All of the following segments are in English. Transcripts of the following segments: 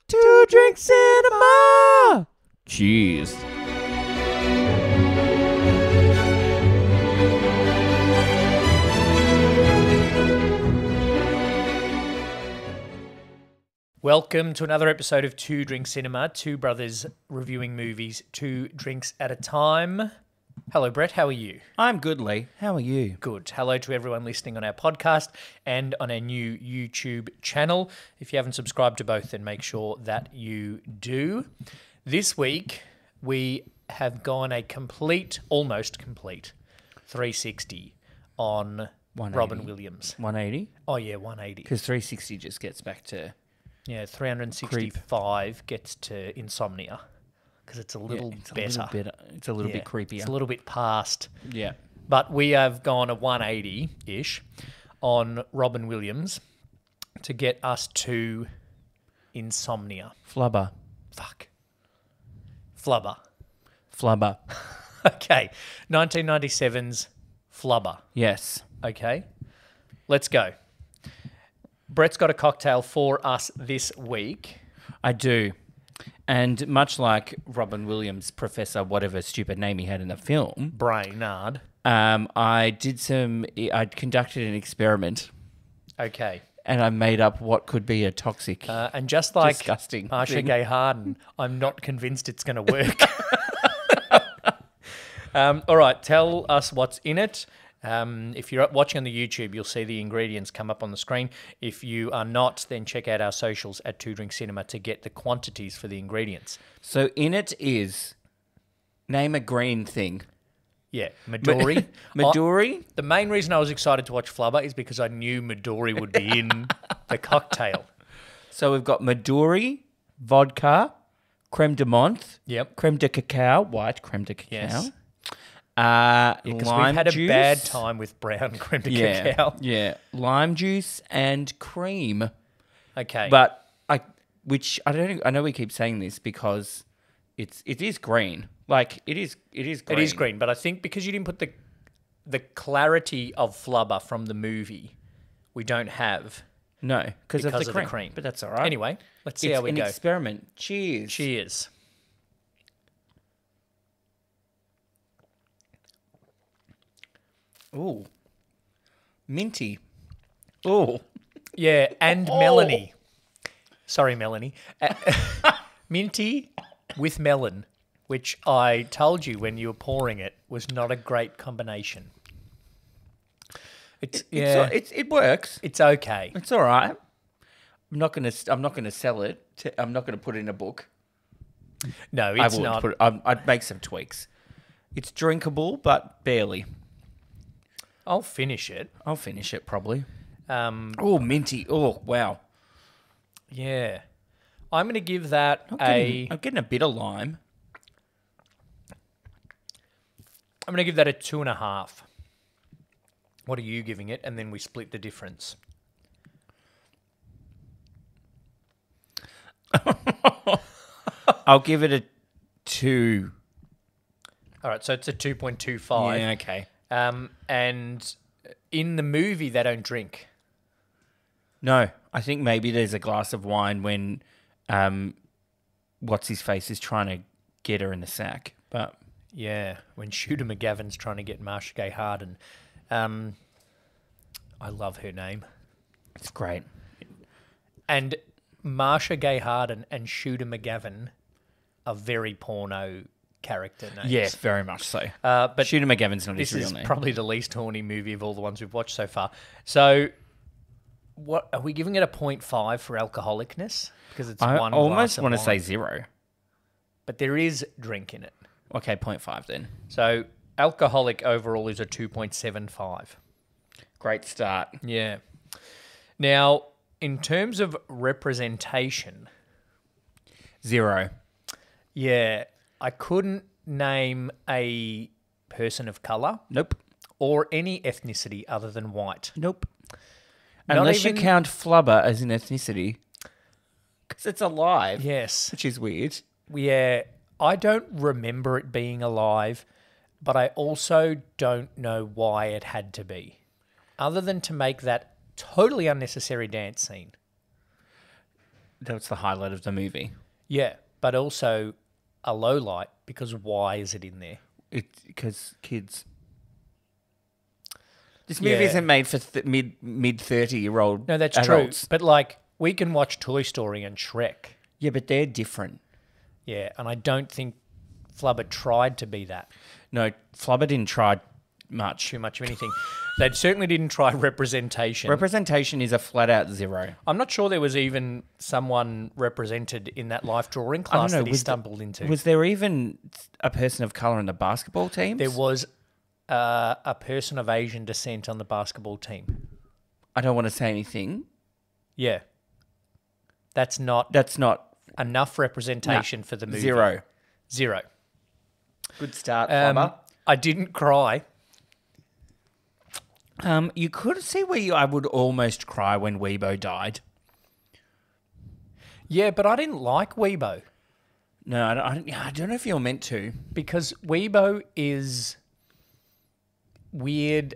Two Drink Cinema! Cheers. Welcome to another episode of Two Drink Cinema, two brothers reviewing movies, two drinks at a time. Hello, Brett. How are you? I'm good, Lee. How are you? Good. Hello to everyone listening on our podcast and on our new YouTube channel. If you haven't subscribed to both, then make sure that you do. This week, we have gone a almost complete 360 on 180. Robin Williams. 180? Oh, yeah, 180. Because 360 just gets back to... Yeah, 365 gets to Insomnia because it's a little better. It's a little bit creepier. It's a little bit past. Yeah. But we have gone a 180-ish on Robin Williams to get us to Insomnia. Flubber. Fuck. Flubber. Flubber. Okay. 1997's Flubber. Yes. Okay. Let's go. Brett's got a cocktail for us this week. I do. And much like Robin Williams, Professor, whatever stupid name he had in the film, Brainard. I conducted an experiment. Okay. And I made up what could be a toxic, and just like disgusting Marcia thing. Gay Harden, I'm not convinced it's going to work. All right, tell us what's in it. If you're watching on the YouTube, you'll see the ingredients come up on the screen. If you are not, then check out our socials at Two Drink Cinema to get the quantities for the ingredients. So in it is, name a green thing. Yeah, Midori. Midori? The main reason I was excited to watch Flubber is because I knew Midori would be in the cocktail. So we've got Midori, vodka, creme de menthe, Yep. creme de cacao, white creme de cacao. Yes. Because Because we've had a bad time with brown creme de cacao. Yeah, lime juice and cream. Okay. But I know we keep saying this because it is green. Like it is green. It is green, but I think because you didn't put the clarity of Flubber from the movie, we don't have. No, because of the cream. cream. But that's all right. Anyway, let's see how we It's go. an experiment. Cheers. Cheers. Ooh. Minty. Ooh. Yeah, and Melanie. Sorry, Melanie. Minty with melon, which I told you when you were pouring it was not a great combination. It works. It's okay. It's all right. I'm not gonna sell it. I'm not gonna put it in a book. No, it's not. I'd make some tweaks. It's drinkable, but barely. I'll finish it. I'll finish it probably. Oh, Minty. Oh, wow. Yeah. I'm going to give that I'm getting a bit of lime. I'm going to give that a 2.5. What are you giving it? And then we split the difference. I'll give it a 2. All right, so it's a 2.25. Yeah, okay. And in the movie, they don't drink. No, I think maybe there's a glass of wine when what's his face is trying to get her in the sack. But Yeah, when Shooter McGavin's trying to get Marcia Gay Harden. I love her name. it's great. And Marcia Gay Harden and Shooter McGavin are very porno character names. Yes, very much so. But Shooter McGavin's not this his real is name. probably the least horny movie of all the ones we've watched so far. So, what are we giving it a 0.5 for alcoholicness? Because it's I one almost glass of want to wine. say 0. But there is drink in it. Okay, 0.5 then. So, alcoholic overall is a 2.75. Great start. Yeah. Now, in terms of representation, 0. yeah, I couldn't name a person of colour Nope. or any ethnicity other than white. Nope. Not Unless even- you count Flubber as an ethnicity. Because it's alive. Yes. Which is weird. Yeah, I don't remember it being alive, but I also don't know why it had to be, other than to make that totally unnecessary dance scene. That's the highlight of the movie. Yeah, but also a low light because why is it in there? It's because kids. This movie Yeah. isn't made for mid 30-year-old. No, that's adults. true. But like, we can watch Toy Story and Shrek. Yeah, but they're different. Yeah, and I don't think Flubber tried to be that. No, Flubber didn't try much. Too much of anything. They certainly didn't try representation. Representation is a flat out 0. I'm not sure there was even someone represented in that life drawing class that he stumbled into. Was there even a person of color in the basketball teams? There was a person of Asian descent on the basketball team. I don't want to say anything. Yeah. That's not enough representation for the movie. 0. 0. Good start, Flubber. I didn't cry. You could see where I would almost cry when Weibo died. Yeah, but I didn't like Weibo. No, I don't know if you're meant to. Because Weibo is weird,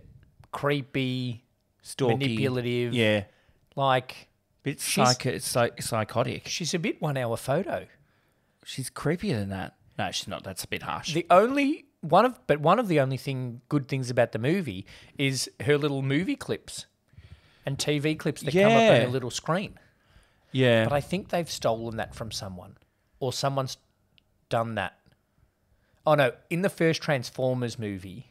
creepy, Stalky. manipulative. Yeah. Like, Bit She's- psychotic. she's a bit 1 hour photo. She's creepier than that. No, she's not. That's a bit harsh. One of the only good things about the movie is her little movie clips and TV clips that come up on Yeah. her little screen. yeah. But I think they've stolen that from someone, or someone's done that. Oh no! In the first Transformers movie,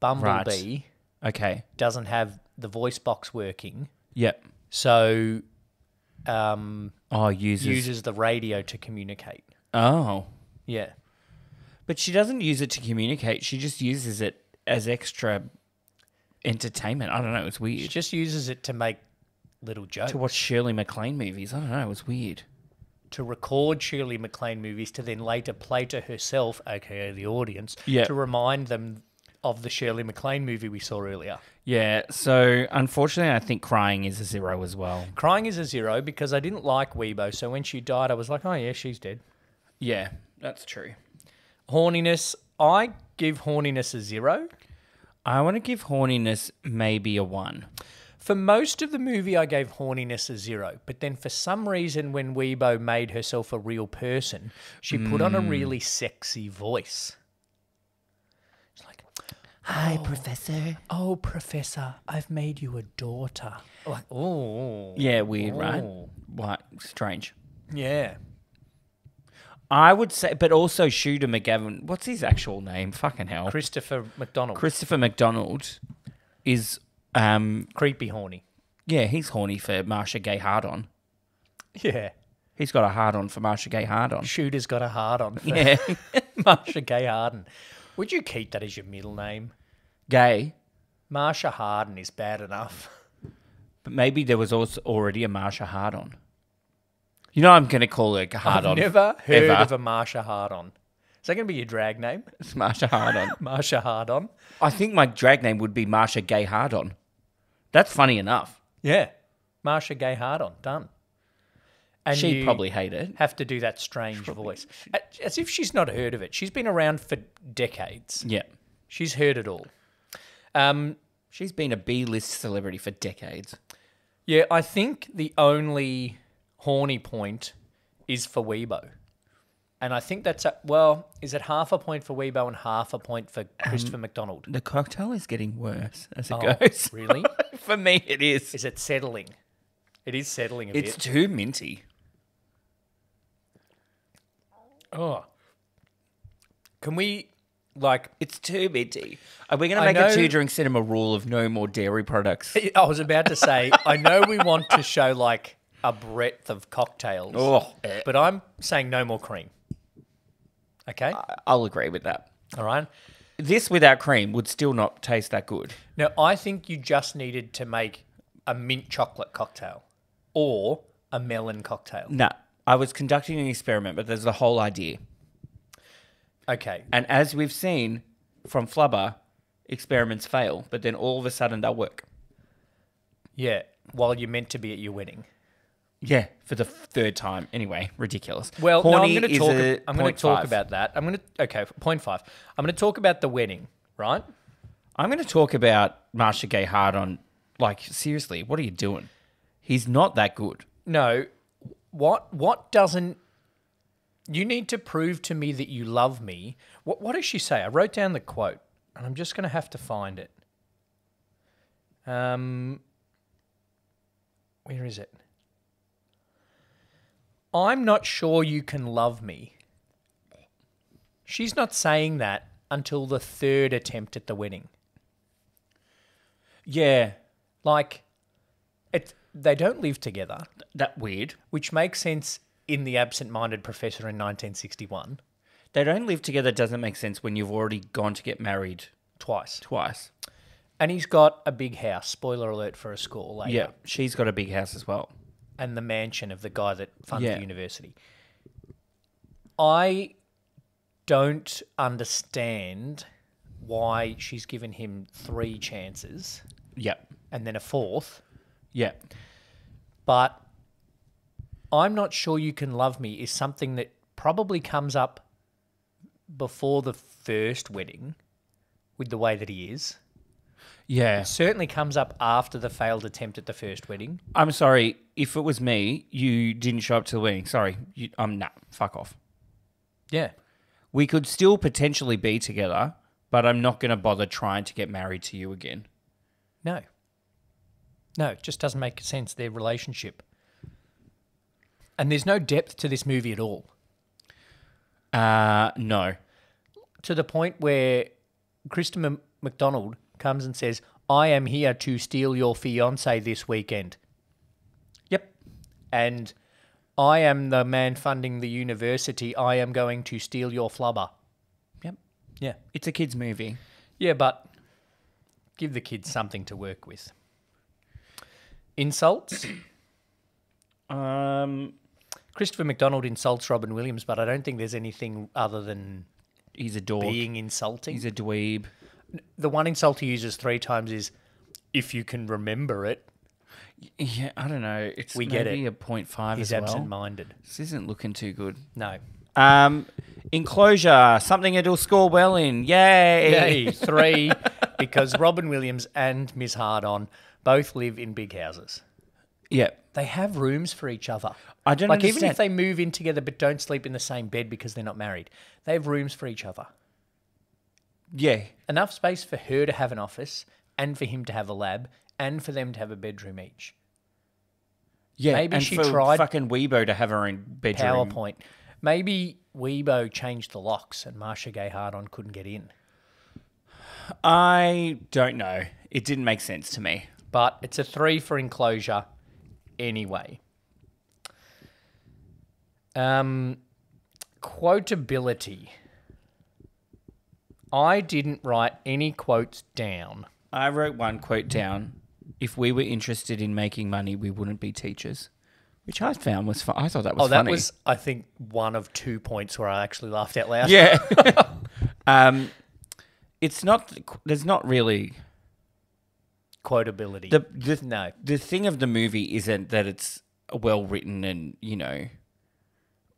Bumblebee Okay. doesn't have the voice box working, Yep. so Uses. uses the radio to communicate. Oh. Yeah. But she doesn't use it to communicate. She just uses it as extra entertainment. I don't know. It's She weird. just uses it to make little jokes. To watch Shirley MacLaine movies. I don't know. It's weird. To record Shirley MacLaine movies to then later play to herself, aka the audience, Yeah. to remind them of the Shirley MacLaine movie we saw earlier. Yeah. So, unfortunately, I think crying is a 0 as well. Crying is a 0 because I didn't like Weibo, so when she died, I was like, oh yeah, she's dead. Yeah, that's true. Horniness, I give horniness a 0. I want to give horniness maybe a 1. For most of the movie, I gave horniness a 0, but then for some reason, when Weibo made herself a real person, she put on a really sexy voice. She's like, Hi, Professor. oh, Professor, I've made you a daughter. Like, oh. Yeah, weird, right? Oh. What? Strange. Yeah. I would say, but also Shooter McGavin. What's his actual name? Fucking hell. Christopher McDonald. Christopher McDonald is, Creepy horny. yeah, he's horny for Marcia Gay Harden. Yeah. He's got a hard on for Marcia Gay Harden. Shooter's got a hard on for Yeah. Marcia Gay Harden. Would you keep that as your middle name? Gay. Marcia Harden is bad enough. But maybe there was also already a Marcia Hardon. You know, I'm going to call her Hardon. I've never heard ever. of a Marcia Hardon. Is that going to be your drag name? It's Marcia Hardon. Marcia Hardon? I think my drag name would be Marcia Gay Hardon. That's funny enough. Yeah. Marcia Gay Hardon. Done. And She'd you probably hate it. have to do that strange voice. As if she's not heard of it. She's been around for decades. Yeah. She's heard it all. She's been a B-list celebrity for decades. Yeah, I think the only horny point is for Weibo. And I think that's, is it half a point for Weibo and half a point for Christopher McDonald? The cocktail is getting worse as it Oh, goes. really? For me, it is. Is it settling? It is settling a It's bit. too minty. Oh. Can we, It's too minty. Are we going to I make a know- 2-drink cinema rule of no more dairy products? I was about to say, I know we want to show a breadth of cocktails, but I'm saying no more cream. Okay? I'll agree with that. All right? This without cream would still not taste that good. Now, I think you just needed to make a mint chocolate cocktail or a melon cocktail. No, I was conducting an experiment, but there's the whole idea. Okay. And as we've seen from Flubber, experiments fail, but then all of a sudden they'll work. Yeah. While you're meant to be at your wedding. Yeah, for the third time. Anyway, ridiculous. Well, no, I'm Horny going is to a talk. I'm going to 0.5. talk about that. Okay, 0.5. I'm going to talk about the wedding, right? I'm going to talk about Marcia Gay Harden. Like, seriously, what are you doing? He's not that good. No, What doesn't... You need to prove to me that you love me. What does she say? I wrote down the quote, and I'm just going to have to find it. Where is it? I'm not sure you can love me. She's not saying that until the third attempt at the wedding. Yeah. Like, they don't live together, That weird. which makes sense in The Absent-Minded Professor in 1961. They don't live together doesn't make sense when you've already gone to get married Twice. twice. And he's got a big house. Spoiler alert for a score later. Yeah, she's got a big house as well. And the mansion of the guy that funds Yeah. the university. I don't understand why she's given him 3 chances Yeah. and then a 4th. Yeah. But I'm not sure you can love me is something that probably comes up before the first wedding with the way that he is. Yeah. Certainly comes up after the failed attempt at the first wedding. I'm sorry. If it was me, you didn't show up to the wedding. Sorry. Nah, fuck off. Yeah. We could still potentially be together, but I'm not going to bother trying to get married to you again. No. No, it just doesn't make sense, their relationship. And there's no depth to this movie at all. No. To the point where Kristen McDonald comes and says, I am here to steal your fiancé this weekend. Yep. And I am the man funding the university. I am going to steal your flubber. Yep. Yeah. It's a kid's movie. Yeah, but give the kids something to work with. Insults? Christopher McDonald insults Robin Williams, but I don't think there's anything other than He's a dork. being insulting. He's a dweeb. The one insult he uses 3 times is, if you can remember it. Yeah, I don't know. It's We get maybe it. a 0.5 He's as well. absent-minded. This isn't looking too good. No. Enclosure, something it'll score well in. Yay! Yay, 3, because Robin Williams and Ms. Hardon both live in big houses. Yeah. They have rooms for each other. I don't like understand. even if they move in together but don't sleep in the same bed because they're not married, they have rooms for each other. Yeah. Enough space for her to have an office and for him to have a lab and for them to have a bedroom each. Yeah. Maybe and she for tried fucking Weibo to have her own bedroom. PowerPoint. Maybe Weibo changed the locks and Marcia Gay Harden couldn't get in. I don't know. It didn't make sense to me. But it's a 3 for enclosure anyway. Quotability. I didn't write any quotes down. I wrote one quote down. If we were interested in making money, we wouldn't be teachers. Which I found was fun. I thought that was funny. That was, I think, one of 2 points where I actually laughed out loud. Yeah. It's not... There's not really... Quotability. No. The thing of the movie isn't that it's well written and, you know,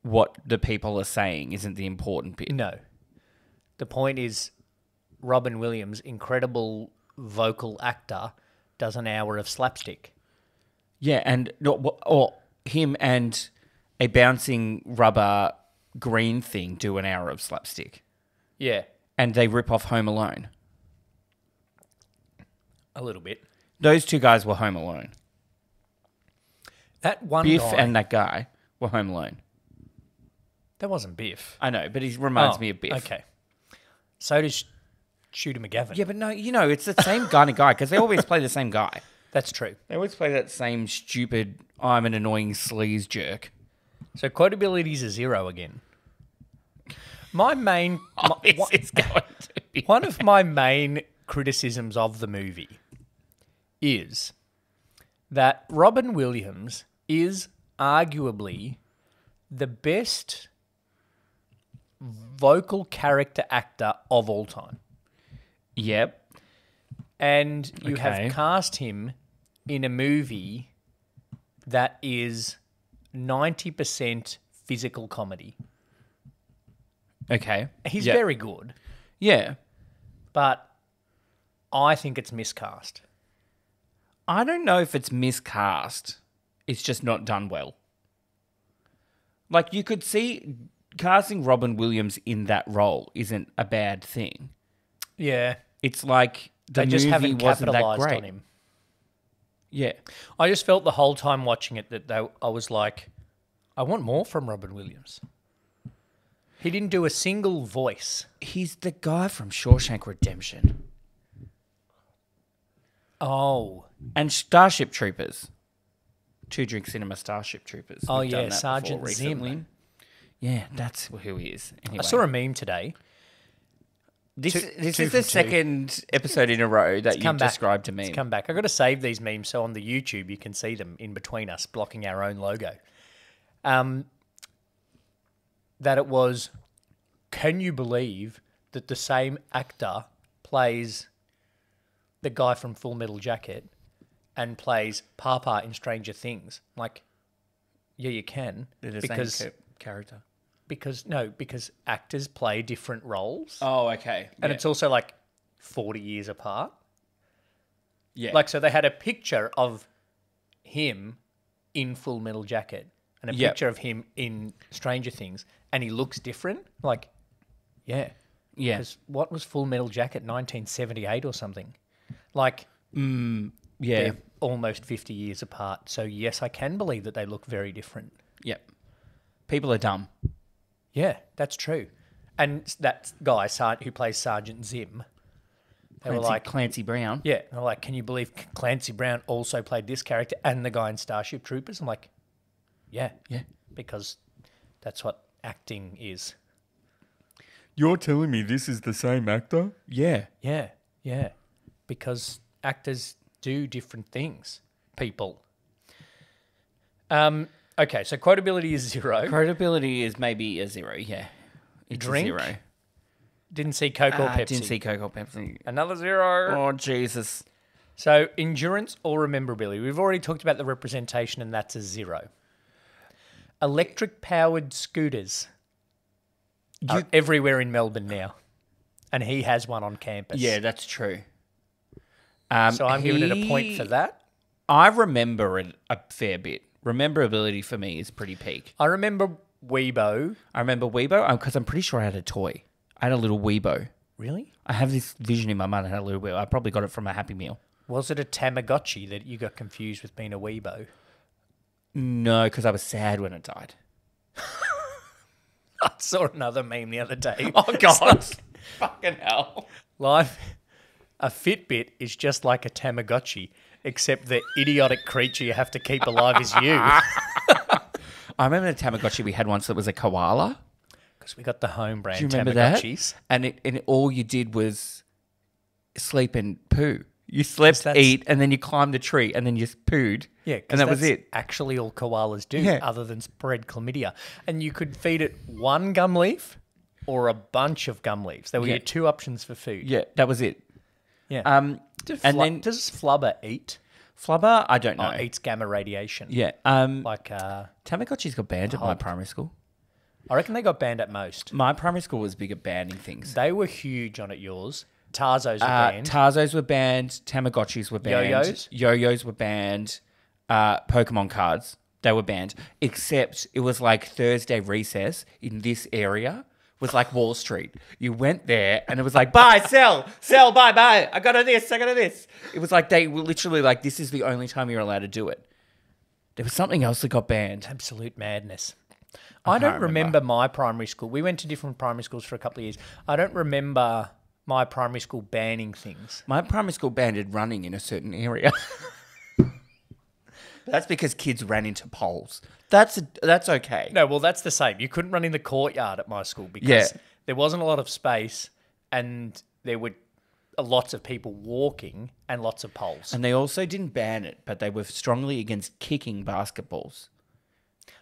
what the people are saying isn't the important bit. No. The point is Robin Williams, incredible vocal actor, does an hour of slapstick. Yeah, and or him and a bouncing rubber green thing do an hour of slapstick. Yeah. And they rip off Home Alone. A little bit. Those 2 guys were Home Alone. That one Biff guy... and that guy were Home Alone. That wasn't Biff. I know, but he reminds me of Biff. Okay. So does Shooter McGavin. Yeah, but no, you know, it's the same kind of guy because they always play the same guy. That's true. They always play that same stupid, I'm an annoying sleaze jerk. So quotability is a 0 again. My main... It's going to be One of my main criticisms of the movie is that Robin Williams is arguably the best vocal character actor of all time. Yep. And you Okay. have cast him in a movie that is 90% physical comedy. Okay. He's Yep. very good, Yeah. but I think it's miscast. I don't know if it's miscast. It's just not done well. Like, you could see casting Robin Williams in that role isn't a bad thing. Yeah. It's like the They just movie haven't wasn't that capitalised great. on him. Yeah. I just felt the whole time watching it that I was like, I want more from Robin Williams. He didn't do a single voice. He's the guy from Shawshank Redemption. Oh. And Starship Troopers. Two Drink Cinema Starship Troopers. Oh, We've done yeah, that Sergeant before Zim. recently. Yeah, that's who he is. Anyway. I saw a meme today. This two is from the two. second episode in a row that come you've back. described to me. It's come back. I've got to save these memes so on the YouTube you can see them in between us, blocking our own logo. That it was, can you believe that the same actor plays the guy from Full Metal Jacket and plays Papa in Stranger Things? Like, yeah, you can. They're the because same character. because actors play different roles. Oh, okay. And it's also like 40 years apart. Yeah. Like, so they had a picture of him in Full Metal Jacket and a Yep. picture of him in Stranger Things, and he looks different. Like, yeah. Yeah. Because what was Full Metal Jacket, 1978 or something? Like, Yeah. they're almost 50 years apart. So, yes, I can believe that they look very different. Yep. People are dumb. Yeah, that's true. And that guy who plays Sergeant Zim, they were like, Clancy Brown. yeah, they're like, can you believe Clancy Brown also played this character and the guy in Starship Troopers? I'm like, yeah, because that's what acting is. You're telling me this is the same actor? Yeah. Yeah, because actors do different things, people. Okay, so quotability is 0. Credibility is maybe a 0, yeah. It's Drink? a 0. Didn't see Coke or Pepsi. Didn't see Coke or Pepsi. Another 0. Oh, Jesus. So endurance or rememberability. We've already talked about the representation, and that's a 0. Electric-powered scooters are everywhere in Melbourne now, and he has one on campus. Yeah, that's true. So I'm giving it a point for that. I remember it a fair bit. Rememberability for me is pretty peak. I remember Weibo. I remember Weibo because I'm pretty sure I had a toy. I had a little Weibo. Really? I have this vision in my mind. I had a little Weibo. I probably got it from a Happy Meal. Was it a Tamagotchi that you got confused with being a Weibo? No, because I was sad when it died. I saw another meme the other day. Oh, God. Fucking hell. Life, a Fitbit is just like a Tamagotchi, except the idiotic creature you have to keep alive is you. I remember the Tamagotchi we had once that was a koala. Because we got the home brand Do you remember Tamagotchis. that? And it all you did was sleep and poo. You slept, that's- eat, and then you climbed a tree, and then you pooed. Yeah, 'cause and that was that's it. actually all koalas do, Yeah. other than spread chlamydia. And you could feed it one gum leaf or a bunch of gum leaves. There were your two options for food. Yeah, that was it. Yeah. And then does Flubber eat? Flubber, I don't know. Oh, eats gamma radiation. Yeah. Like, Tamagotchis got banned at my primary school. I reckon they got banned at most. My primary school was big at banning things. They were huge on at yours. Tarzos were banned. Tarzos were banned. Tamagotchis were banned. Yo-yos? Yo-yos were banned. Pokemon cards, they were banned. Except it was like Thursday recess in this area was like Wall Street. You went there and it was like, buy, sell, buy. I got a this. It was like they were literally like, this is the only time you're allowed to do it. There was something else that got banned. Absolute madness. I don't can't remember my primary school. We went to different primary schools for a couple of years. I don't remember my primary school banning things. My primary school banned running in a certain area. That's because kids ran into poles. That's okay. No, well, that's the same. You couldn't run in the courtyard at my school because Yeah. there wasn't a lot of space and there were lots of people walking and lots of poles. And they also didn't ban it, but they were strongly against kicking basketballs.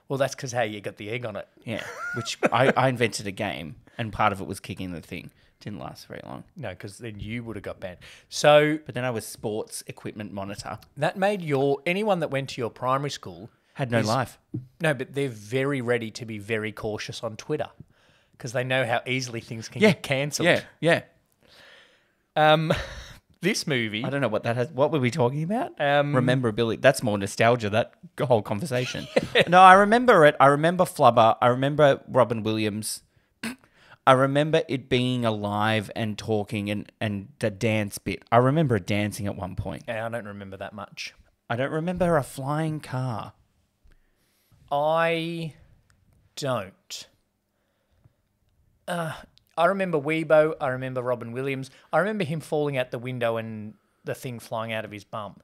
Well, that's because how you got the egg on it. Yeah, which I invented a game, and part of it was kicking the thing. Didn't last very long. No, because then you would have got banned. So But then I was sports equipment monitor. that made anyone that went to your primary school Had no life. No, but they're very ready to be very cautious on Twitter because they know how easily things can Yeah. get cancelled. Yeah. The This movie. I don't know what that has. What were we talking about? Rememberability. That's more nostalgia, that whole conversation. No, I remember it. I remember Flubber. I remember Robin Williams. I remember it being alive and talking and the dance bit. I remember it dancing at one point. Yeah, I don't remember that much. I don't remember a flying car. I don't. I remember Weebo. I remember Robin Williams. I remember him falling out the window and the thing flying out of his bum.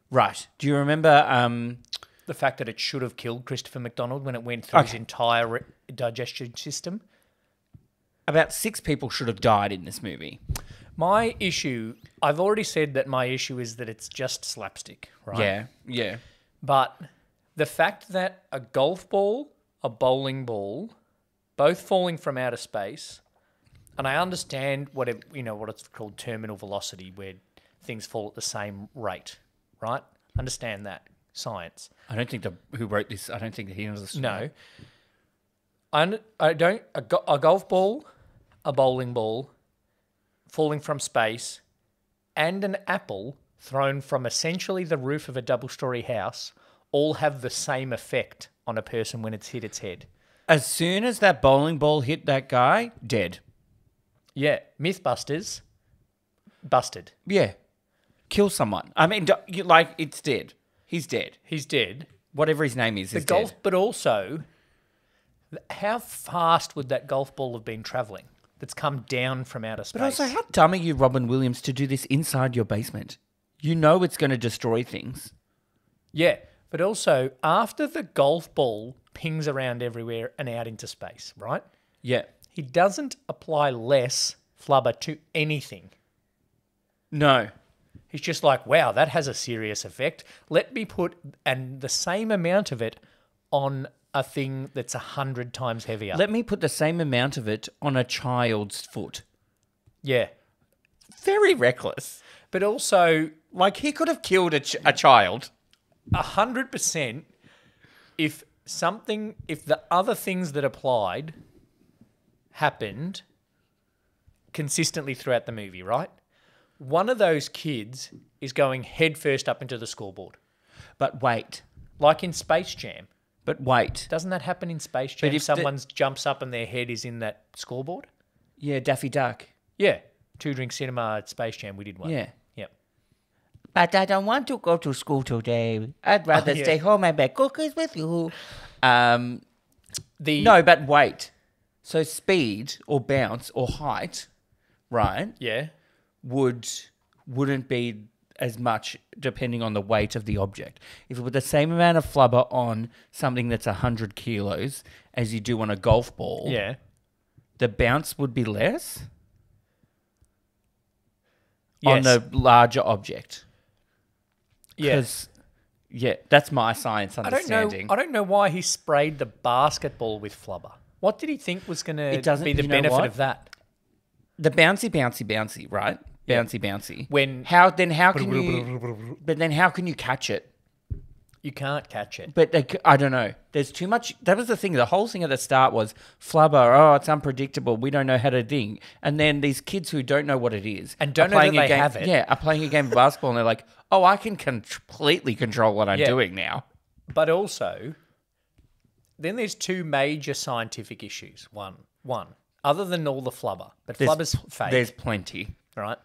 Right. Do you remember the fact that it should have killed Christopher McDonald when it went through his entire digestion system? About 6 people should have died in this movie. My issue, I've already said that my issue is that it's just slapstick, right? Yeah. But the fact that a golf ball, a bowling ball, both falling from outer space, and I understand what it's called terminal velocity, where things fall at the same rate, right? Understand that science. I don't think who wrote this. I don't think he knows. No, I don't. A golf ball, a bowling ball, falling from space, and an apple thrown from essentially the roof of a double-story house all have the same effect on a person when it's hit its head. As soon as that bowling ball hit that guy, dead. Yeah, Mythbusters, busted. Yeah. Kill someone. I mean, it's dead. He's dead. He's dead. Whatever his name is golf, dead. But also, how fast would that golf ball have been travelling that's come down from outer space? But also, how dumb are you, Robin Williams, to do this inside your basement? You know it's going to destroy things. Yeah, but also, after the golf ball pings around everywhere and out into space, right? Yeah. He doesn't apply less flubber to anything. No. He's just like, wow, that has a serious effect. Let me put the same amount of it on a thing that's 100 times heavier. Let me put the same amount of it on a child's foot. Yeah. Very reckless. But also, like, he could have killed a child. 100% if the other things that applied happened consistently throughout the movie, right? One of those kids is going headfirst up into the scoreboard. But wait. Like in Space Jam. But wait. Doesn't that happen in Space Jam? If someone jumps up and their head is in that scoreboard? Yeah, Daffy Duck. Yeah. 2 Drink Cinema at Space Jam, we did one. Yeah. Yep. But I don't want to go to school today. I'd rather stay home and bake cookies with you. No, but wait. So speed or bounce or height, right? Yeah. Wouldn't be as much depending on the weight of the object. If it were the same amount of flubber on something that's 100 kilos as you do on a golf ball, yeah, the bounce would be less yes. on the larger object. Yes. Yeah, that's my science understanding. I don't know why he sprayed the basketball with flubber. What did he think was going to be the benefit of that? The bouncy, right? Bouncy. How can you catch it? You can't catch it. But I don't know. There's too much. That was the thing. The whole thing at the start was flubber. Oh, it's unpredictable. We don't know how to ding. And then these kids who don't know what it is and don't know that they have it. Yeah, are playing a game of basketball and they're like, oh, I can completely control what I'm doing now. But also, then there's 2 major scientific issues. One, other than all the flubber, but flubber's fake. There's plenty. Right?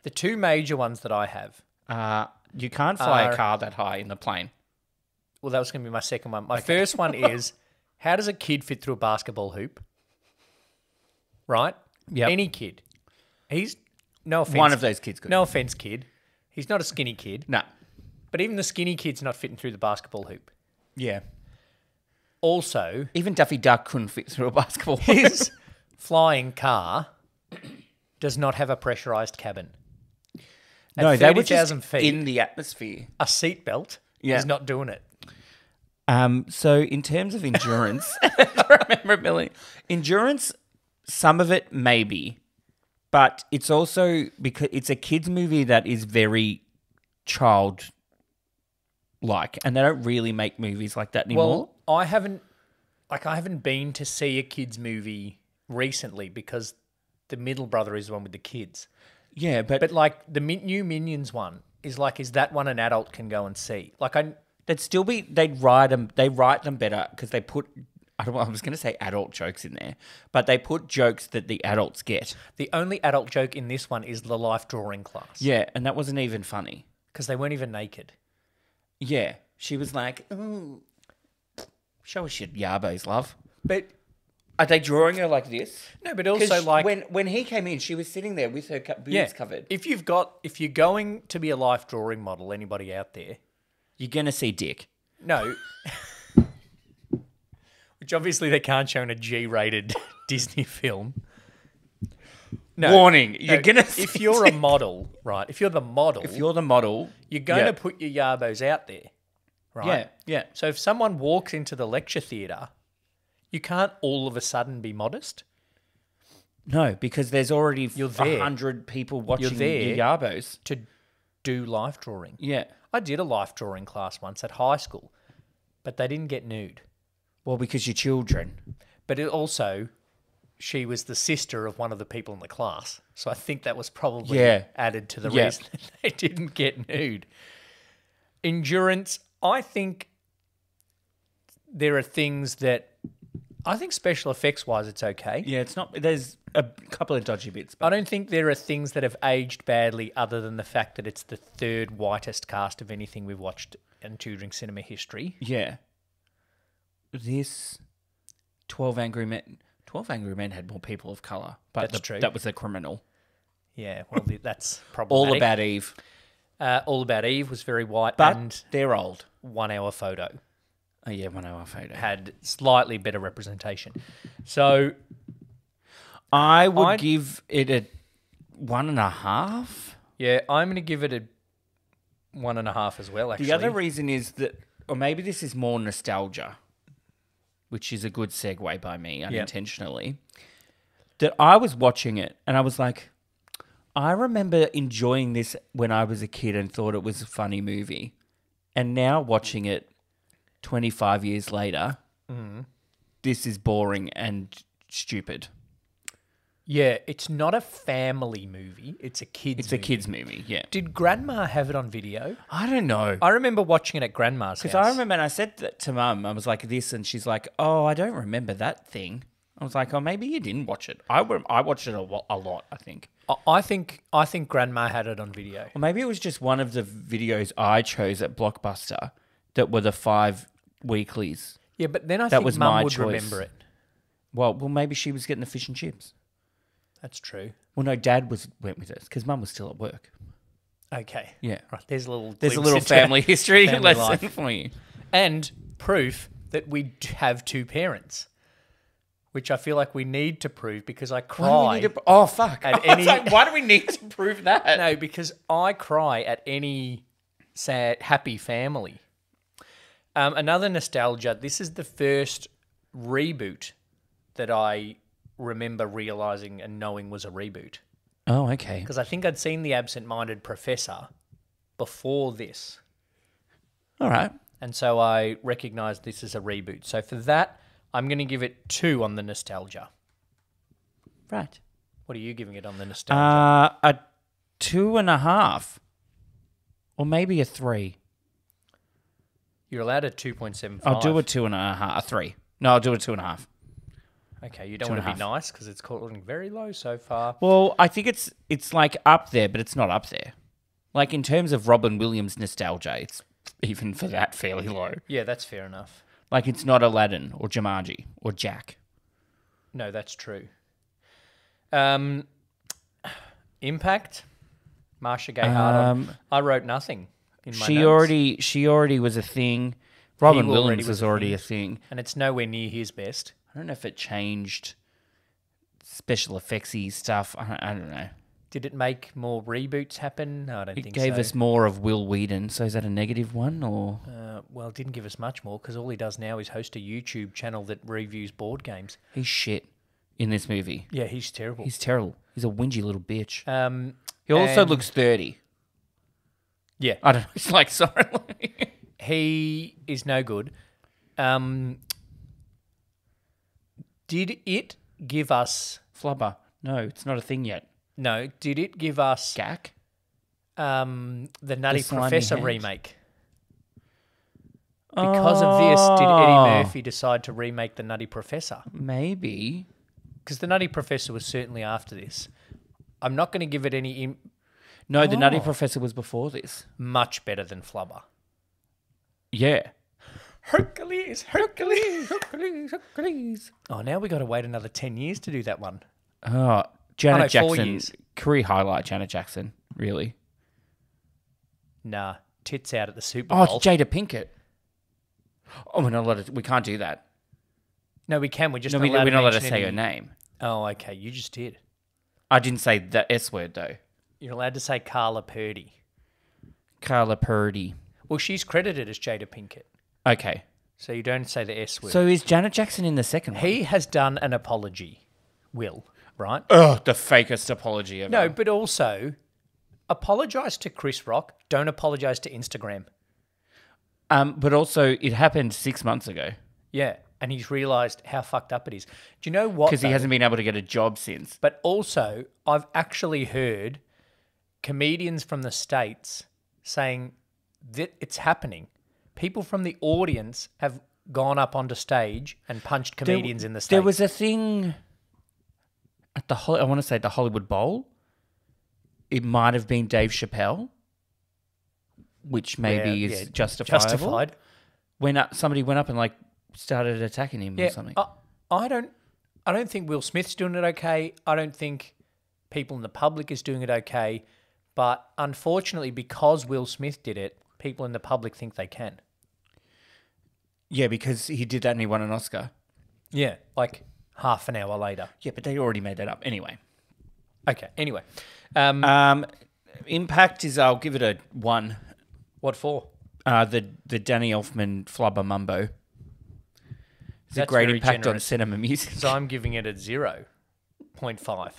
The 2 major ones that I have. You can't fly a car that high in the plane. Well, that was going to be my second one. My first one is, how does a kid fit through a basketball hoop? Right? Yeah. Any kid. He's, no offense. One of those kids could. No offense, kid. He's not a skinny kid. No. But even the skinny kid's not fitting through the basketball hoop. Yeah. Also, even Daffy Duck couldn't fit through a basketball hoop. His flying car does not have a pressurized cabin. At 30,000 feet in the atmosphere. A seatbelt is not doing it. So in terms of endurance, rememberability, endurance, some of it maybe, but it's also because it's a kids movie that is very childlike, and they don't really make movies like that anymore. Well, I haven't been to see a kids movie recently because the middle brother is the one with the kids. Yeah, But like the new Minions one is that one an adult can go and see? Like they'd write them better because they put, I was going to say adult jokes in there, but they put jokes that the adults get. the only adult joke in this one is the life drawing class. Yeah, and that wasn't even funny. Because they weren't even naked. Yeah, she was like, "Ooh, show us your yarbos, love." But Are they drawing her like this? no, but also like when he came in, she was sitting there with her boobs covered. if you're going to be a life drawing model, anybody out there, You're gonna see dick. no, which obviously they can't show in a G-rated Disney film. No, Warning: you're gonna. See if you're a dick. model, right? If you're the model, You're the model. you're going yeah. to put your yarbos out there, right? Yeah, yeah. So if someone walks into the lecture theatre, you can't all of a sudden be modest. No, because there's already You're there. 100 people watching there. your yarbos. To do life drawing. Yeah. I did a life drawing class once at high school, but they didn't get nude. Well, because you're children. But it also, she was the sister of one of the people in the class. So I think that was probably added to the reason that they didn't get nude. Endurance, I think there are things that, I think special effects wise it's okay. Yeah, it's not. There's a couple of dodgy bits. I don't think there are things that have aged badly other than the fact that it's the third whitest cast of anything we've watched in during cinema history. Yeah. This 12 Angry Men. 12 Angry Men had more people of colour. But That's true. That was a criminal. Yeah, well, that's problematic. All About Eve. All About Eve was very white But and they're old. 1 Hour Photo Oh, yeah, 1 hour photo. had slightly better representation. So I would give it a 1.5. yeah, I'm going to give it a 1.5 as well, actually. The other reason is that, or maybe this is more nostalgia, which is a good segue by me unintentionally, that I was watching it and I was like, I remember enjoying this when I was a kid and thought it was a funny movie. And now watching it 25 years later, this is boring and stupid. Yeah, it's not a family movie. It's a kids It's movie. a kids' movie, yeah. Did Grandma have it on video? I don't know. I remember watching it at Grandma's house. Because I remember, and I said that to Mum, I was like this, and she's like, oh, I don't remember that thing. I was like, oh, maybe you didn't watch it. I watched it a lot, I think. I think Grandma had it on video. Or maybe it was just one of the videos I chose at Blockbuster that were the 5 weeklies. Yeah, but then I That think was Mum my would choice. remember it. Well, maybe she was getting the fish and chips. That's true. Well, no, Dad went with us because Mum was still at work. Okay. Yeah. Right. There's a little Family history family lesson life. for you. And proof that we have 2 parents, which I feel like we need to prove because I cry. Oh, fuck. At I was any- like, why do we need to prove that? No, because I cry at any sad, happy family. Another nostalgia. This is the first reboot that I remember realizing and knowing was a reboot. Oh, okay. Because I think I'd seen The Absent-Minded Professor before this. All right. And so I recognized this as a reboot. So for that, I'm going to give it 2 on the nostalgia. Right. What are you giving it on the nostalgia? A 2.5. Or maybe a 3. You're allowed a 2.75. I'll do a 2.5. A 3. No, I'll do a 2.5. Okay, you don't want to be 2.5. nice because it's calling very low so far. Well, I think it's like up there, but it's not up there. Like in terms of Robin Williams nostalgia, it's even for that fairly low. Yeah, that's fair enough. Like it's not Aladdin or Jumanji or Jack. No, that's true. Impact, Marcia Gay Harden. I wrote nothing in my notes. She already was a thing. Robin already Williams was was a already a thing. And it's nowhere near his best. I don't know if it changed special effectsy stuff. I don't know. Did it make more reboots happen? No, I don't It think gave so. us more of Will Whedon, so is that a negative one or? Well, it didn't give us much more because all he does now is host a YouTube channel that reviews board games. He's shit in this movie. Yeah, he's terrible. He's terrible. He's a whingy little bitch. Um, He also and- looks 30. Yeah, I don't know. It's like, sorry. he is no good. Did it give us... Flubber. No, it's not a thing yet. No, did it give us Gak? the Nutty Slimy Professor Hand? remake? Because of this, did Eddie Murphy decide to remake the Nutty Professor? Maybe. Because the Nutty Professor was certainly after this. I'm not going to give it any No, the Nutty Professor was before this. much better than Flubber. Yeah. Hercules. Oh, now we got to wait another 10 years to do that one. Oh, Janet 4 Jackson. years. Career highlight, Janet Jackson. Really? Nah, tits out at the Super Oh, Bowl. it's Jada Pinkett. Oh, we're not allowed to, we can't do that. No, we can. We're just No, not allowed we're to not allowed to mention say any- her name. Oh, okay. You just did. I didn't say the S word, though. You're allowed to say Carla Purdy. Carla Purdy. Well, she's credited as Jada Pinkett. Okay. So you don't say the S word. So is Janet Jackson in the second one? He has done an apology, Will, right? Oh, the fakest apology ever. No, but also apologise to Chris Rock. Don't apologise to Instagram. But also, it happened 6 months ago. Yeah, and he's realised how fucked up it is. Do you know what? Because he though? hasn't been able to get a job since. But also, I've actually heard comedians from the States saying that it's happening. People from the audience have gone up onto stage and punched comedians in the States. There was a thing at I want to say the Hollywood Bowl. It might have been Dave Chappelle, which maybe is justifiable. Justified. Somebody went up and like started attacking him or something. I don't think Will Smith's doing it okay. I don't think people in the public is doing it okay. But unfortunately, because Will Smith did it, people in the public think they can. Yeah, because he did that and he won an Oscar. Yeah, like half an hour later. Yeah, but they already made that up. Anyway. Okay, anyway. Impact is, I'll give it a 1. What for? The Danny Elfman Flubber Mumbo. It's a That's great very impact generous. on cinema music. So I'm giving it a 0.5.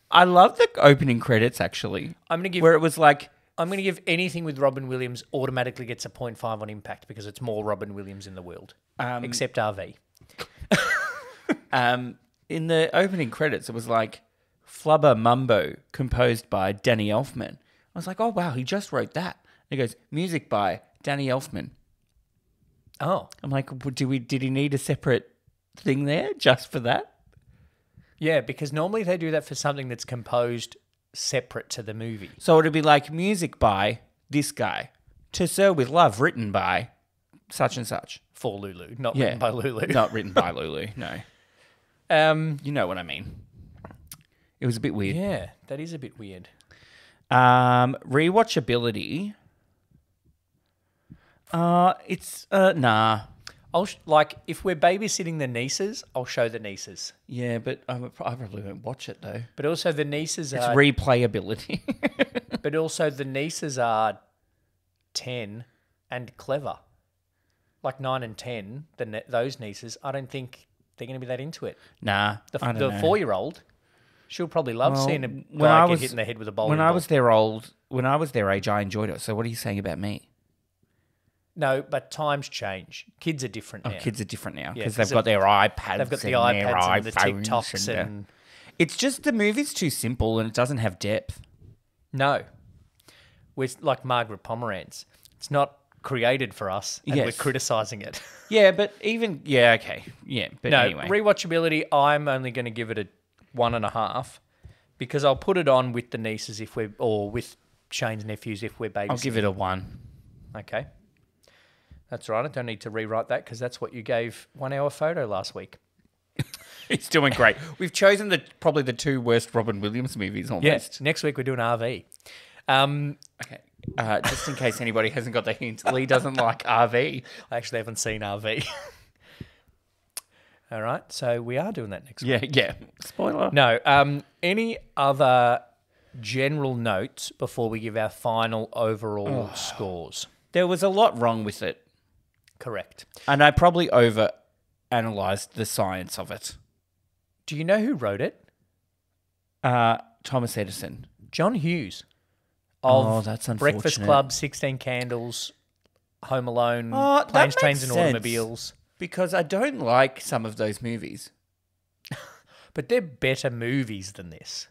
I love the opening credits, actually. I'm going to give... Where it was like... I'm going to give anything with Robin Williams automatically gets a 0.5 on Impact because it's more Robin Williams in the world. Except RV. In the opening credits, it was like Flubber Mumbo, composed by Danny Elfman. I was like, oh, wow, he just wrote that. And he goes, music by Danny Elfman. Oh. I'm like, did he need a separate thing there just for that? Yeah, because normally they do that for something that's composed separate to the movie. So it'd be like music by this guy. To Sir With Love, written by such and such. For Lulu, not written by Lulu. Not written by Lulu, no. You know what I mean. It was a bit weird. Yeah, that is a bit weird. Rewatchability. It's nah. If we're babysitting the nieces, I'll show the nieces. Yeah, but I probably won't watch it though. But also the nieces It's are... replayability. But also the nieces are 10 and clever. Like 9 and 10, those nieces, I don't think they're going to be that into it. Nah, The I don't know. 4-year-old, she'll probably love seeing a when guy I get was- hit in the head with a bowling When ball. I was their age, I enjoyed it. So what are you saying about me? No, but times change. Kids are different now. Kids are different now Yeah, because 'cause they've got their iPads. They've got the and their iPads and the iPhones TikToks and and... it's just the movie's too simple and it doesn't have depth. No. We're like Margaret Pomeranz. It's not created for us and we're Yes. criticising it. Yeah, but okay. Yeah, but No, anyway. rewatchability, I'm only going to give it a 1.5 because I'll put it on with the nieces or with Shane's nephews if we're babysitting. I'll give it a 1. Okay. That's right. I don't need to rewrite that because that's what you gave 1 hour photo last week. It's doing great. We've chosen probably the 2 worst Robin Williams movies almost. Yes. Next week we're doing RV. Okay. Just in case anybody hasn't got the hint, Lee doesn't like RV. I actually haven't seen RV. All right. So we are doing that next week. Yeah. Spoiler. No. Any other general notes before we give our final overall scores? There was a lot wrong with it. Correct. And I probably over-analysed the science of it. Do you know who wrote it? Thomas Edison. John Hughes. Of that's Breakfast unfortunate. Club, 16 Candles, Home Alone, that Planes, makes Trains and sense. Automobiles. Because I don't like some of those movies. But they're better movies than this.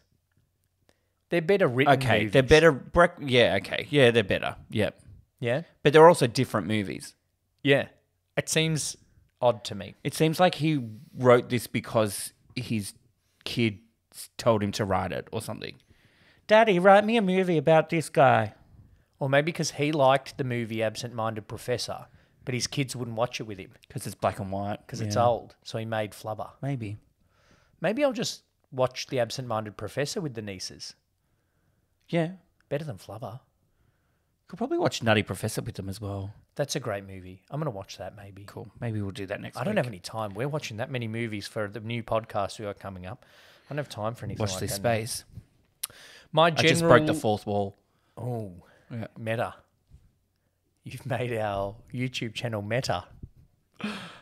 They're better written Okay, movies. they're better. Yeah, okay. Yeah, they're better. Yep. Yeah? But they're also different movies. Yeah. It seems odd to me. It seems like he wrote this because his kid told him to write it or something. Daddy, write me a movie about this guy. Or maybe because he liked the movie Absent-Minded Professor, but his kids wouldn't watch it with him Because it's black and white. because it's old. So he made Flubber. Maybe. Maybe I'll just watch the Absent-Minded Professor with the nieces. Yeah. Better than Flubber. Could probably watch Nutty Professor with them as well. That's a great movie. I'm going to watch that maybe. Cool. Maybe we'll do that next week. I don't have any time. We're watching that many movies for the new podcast we got coming up. I don't have time for anything Watch like this that. now. space. My I general... just broke the fourth wall. Oh, Yeah. Meta. You've made our YouTube channel Meta.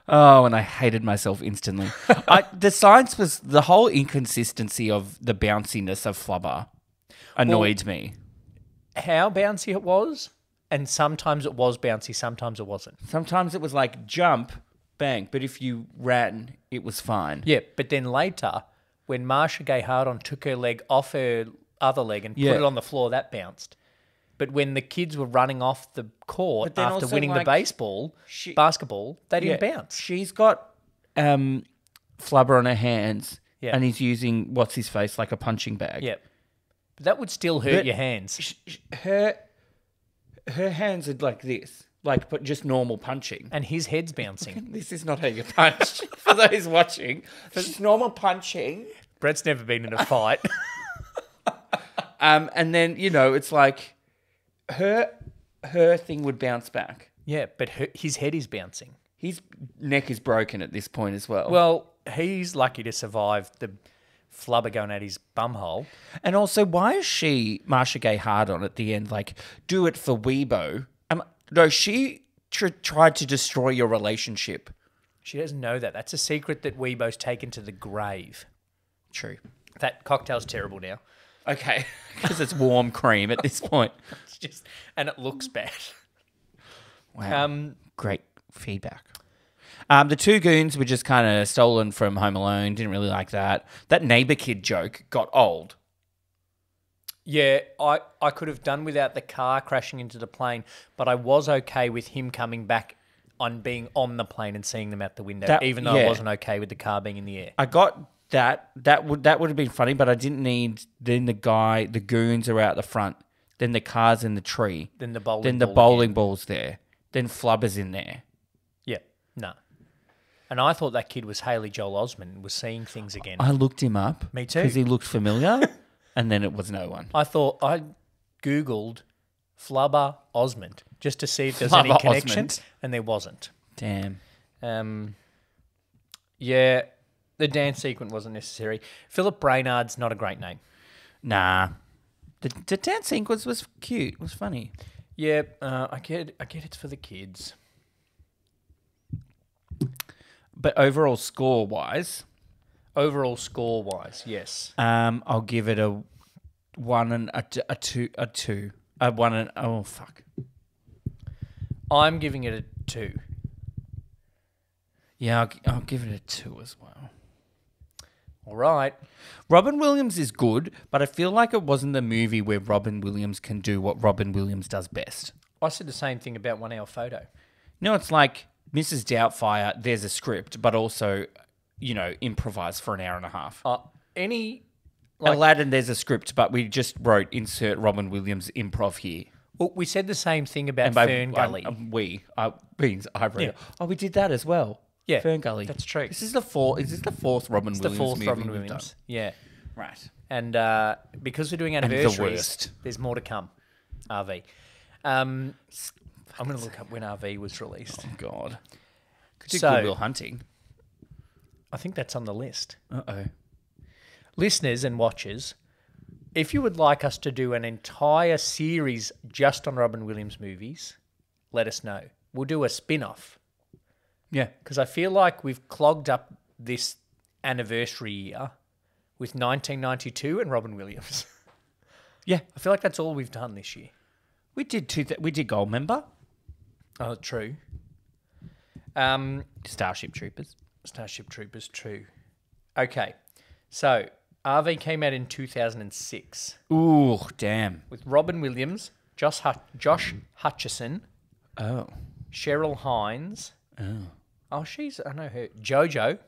Oh, and I hated myself instantly. The science was the whole inconsistency of the bounciness of Flubber annoyed me. How bouncy it was, and sometimes it was bouncy, sometimes it wasn't. Sometimes it was like jump, bang, but if you ran, it was fine. Yeah, but then later, when Marcia Gay Harden took her leg off her other leg and Yeah. put it on the floor, that bounced. But when the kids were running off the court But then after also, winning the like, basketball, they didn't Yeah. bounce. She's got Flubber on her hands, Yeah. and he's using what's his face like a punching bag. Yeah. But that would still hurt But- your hands. Her hands are like this, like but just normal punching. And his head's bouncing. This is not how you punch. For those watching, it's normal punching. Brett's never been in a fight. And then it's like her thing would bounce back. Yeah, but his head is bouncing. His neck is broken at this point as well. Well, he's lucky to survive the Flubber going at his bumhole. And also, why is she Marcia Gay Harden at the end? Like, do it for Weibo. No, she tried to destroy your relationship. She doesn't know that. That's a secret that Weibo's taken to the grave. True. That cocktail's terrible now. Okay, because it's warm cream at this point. It's just, and it looks bad. Wow. Great feedback. The two goons were just kind of stolen from Home Alone. Didn't really like that. That neighbor kid joke got old. Yeah, I could have done without the car crashing into the plane, but I was okay with him coming back on being on the plane and seeing them out the window, even though I wasn't okay with the car being in the air. I got that. That would have been funny, but I didn't need. Then the goons are out the front. Then the car's in the tree. Then the bowling Then the ball bowling again. ball's there. Then Flubber's in there. Yeah, no. And I thought that kid was Haley Joel Osment and was seeing things again. I looked him up. Me too. Because he looked familiar, and then it was no one. I Googled Flubber Osment just to see if there's any Flubber connection, Osment. and there wasn't. Damn. Yeah, the dance sequence wasn't necessary. Philip Brainard's not a great name. Nah. The dance sequence was cute. It was funny. Yeah, I get it's for the kids. But overall score-wise, Yes. I'll give it a 1 and a 2. A 1 and... Oh, fuck. I'm giving it a 2. Yeah, I'll give it a 2 as well. All right. Robin Williams is good, but I feel like it wasn't the movie where Robin Williams can do what Robin Williams does best. I said the same thing about 1 Hour Photo. No, it's like Mrs. Doubtfire, there's a script, but also, improvise for an hour and a half. Aladdin, there's a script, but we just wrote insert Robin Williams improv here. Well, we said the same thing about by Fern Gully. I wrote it. Oh, we did that as well. Yeah, Fern Gully. that's true. Is this the fourth Robin It's Williams the fourth movie Robin we've Williams. done? Yeah. Right. And because we're doing the anniversaries, worst. there's more to come. RV. I'm going to look up when RV was released. Oh, God. Could do So- Good Will Hunting. I think that's on the list. Uh-oh. Listeners and watchers, if you would like us to do an entire series just on Robin Williams movies, let us know. We'll do a spin-off Yeah. because I feel like we've clogged up this anniversary year with 1992 and Robin Williams. Yeah. I feel like that's all we've done this year. We did we did Goldmember. Oh, true. Starship Troopers. Starship Troopers, true. Okay, so RV came out in 2006 Ooh, damn. with Robin Williams, Josh Hutcherson, Oh. Cheryl Hines. Oh. I know her. JoJo.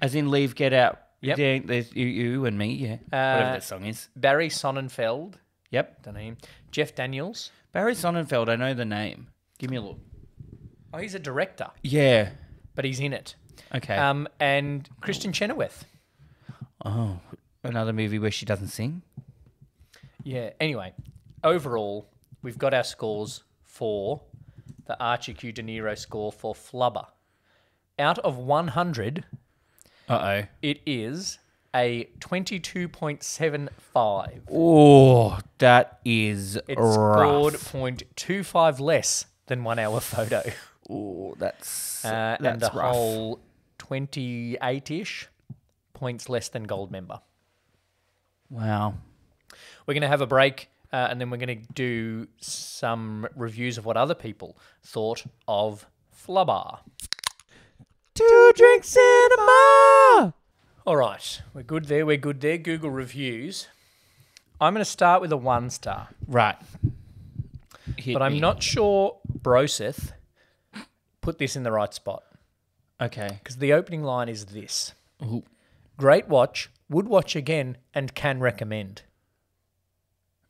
As in Leave, Get Out. Yep. Yeah, there's you and me, yeah. Whatever that song is. Barry Sonnenfeld. Yep. Don't know him. Jeff Daniels. Barry Sonnenfeld, I know the name. Give me a look. Oh, he's a director, Yeah. but he's in it. Okay. And Kristen Chenoweth. Oh, another movie where she doesn't sing? Yeah. Anyway, overall, we've got our scores for the Archie Q De Niro score for Flubber. Out of 100, Uh-oh. it is a 22.75. Oh, that is It rough. scored 0.25 less than 1 hour photo. Oh, that's And a rough. whole 28-ish points less than Gold Member. Wow. We're going to have a break and then we're going to do some reviews of what other people thought of Flubber. 2 Drink Cinema! All right, we're good there. Google reviews. I'm going to start with a 1 star, Right. Hit but I'm me. not sure Broseth put this in the right spot Okay. because the opening line is this. Ooh. Great watch, would watch again and can recommend.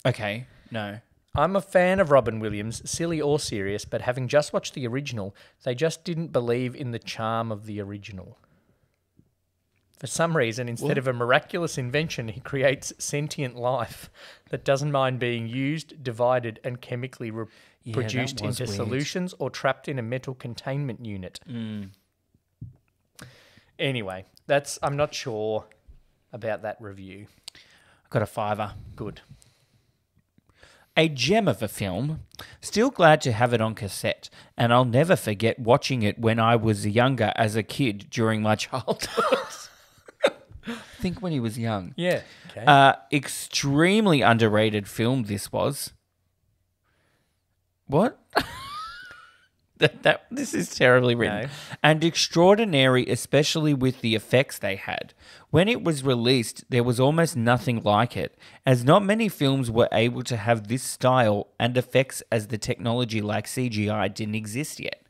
Okay. No. I'm a fan of Robin Williams, silly or serious, but having just watched the original, they just didn't believe in the charm of the original. For some reason, instead of a miraculous invention, he creates sentient life that doesn't mind being used, divided, and chemically produced that was into weird. solutions or trapped in a metal containment unit. Anyway, I'm not sure about that review. I got a 5. Good. A gem of a film. Still glad to have it on cassette, and I'll never forget watching it when I was younger as a kid during my childhood. Think when he was young. Yeah. Okay. Extremely underrated film this was. What? This is terribly written. No. And extraordinary, especially with the effects they had. When it was released, there was almost nothing like it, as not many films were able to have this style and effects as the technology like CGI didn't exist yet.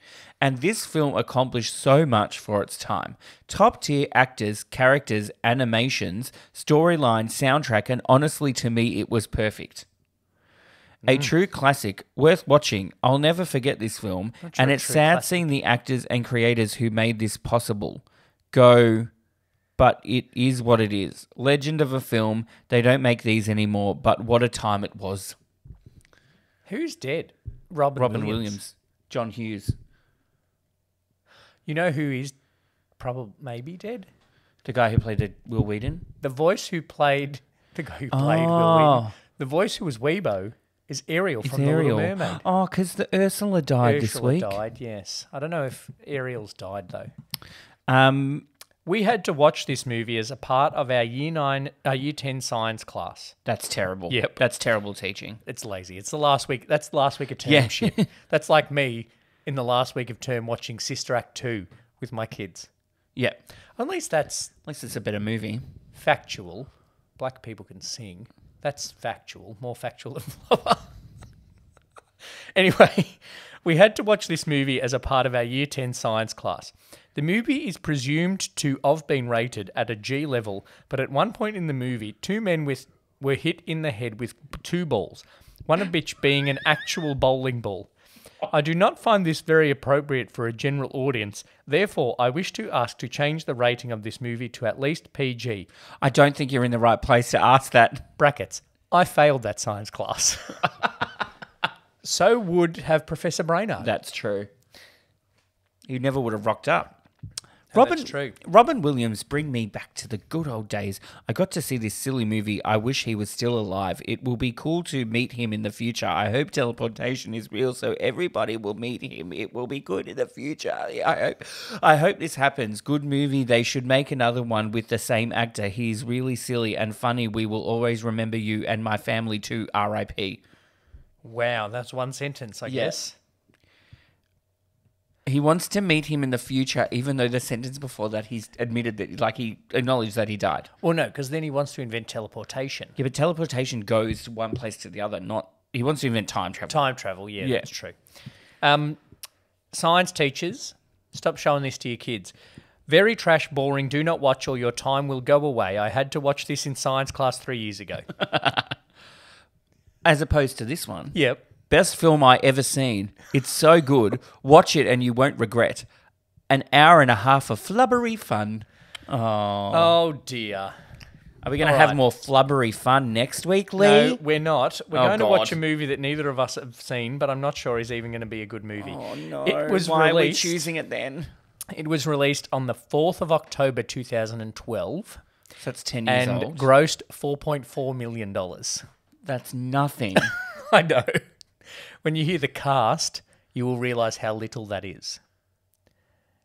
And this film accomplished so much for its time. Top tier actors, characters, animations, storyline, soundtrack, and honestly to me it was perfect. A true classic, worth watching. I'll never forget this film, and it's sad seeing the actors and creators who made this possible go, but it is what it is. Legend of a film. They don't make these anymore, but what a time it was. Who's dead? Robin Williams. John Hughes. You know who is probably maybe dead? The guy who played Will Wheaton. The voice who played the guy who played Will Wheaton. The voice who was Weebo is Ariel from The Little Mermaid. Oh, because the Ursula died this week. Ursula died, yes. I don't know if Ariel's died though. We We had to watch this movie as a part of our Year 10 science class. That's terrible. Yep. That's terrible teaching. It's lazy. It's the last week. That's the last week of term Yeah. shit. That's like me in the last week of term watching Sister Act 2 with my kids. Yeah. At least that's At least it's a better movie. factual. Black people can sing. That's factual. More factual than Flubber. Anyway, we had to watch this movie as a part of our Year 10 science class. The movie is presumed to have been rated at a G level, but at one point in the movie, 2 men were hit in the head with 2 balls, one of which being an actual bowling ball. I do not find this very appropriate for a general audience. Therefore, I wish to ask to change the rating of this movie to at least PG. I don't think you're in the right place to ask that. Brackets. I failed that science class. So would have Professor Brainard. That's true. You never would have rocked up. That's true. Robin Williams, bring me back to the good old days. I got to see this silly movie. I wish he was still alive. It will be cool to meet him in the future. I hope teleportation is real so everybody will meet him. It will be good in the future. I hope this happens. Good movie. They should make another one with the same actor. He's really silly and funny. We will always remember you and my family too. R.I.P. Wow, that's one sentence, I guess. He wants to meet him in the future, even though the sentence before that he's admitted that, like, he acknowledged that he died. Well, no, because then he wants to invent teleportation. Yeah, but teleportation goes to one place to the other, not... He wants to invent time travel. Time travel, yeah, that's true. Science teachers, stop showing this to your kids. Very trash, boring, do not watch or your time will go away. I had to watch this in science class 3 years ago. As opposed to this one. Yep. Best film I ever seen. It's so good. Watch it and you won't regret. An hour and a half of flubbery fun. Oh, dear. Are we going to have more flubbery fun next week, Lee? No, we're not. We're going to watch a movie that neither of us have seen, but I'm not sure is even going to be a good movie. Oh, no. It was Why released, are we choosing it then? It was released on the 4th of October 2012. So that's 10 years and old. grossed $4.4 million. That's nothing. I know. When you hear the cast, you will realise how little that is.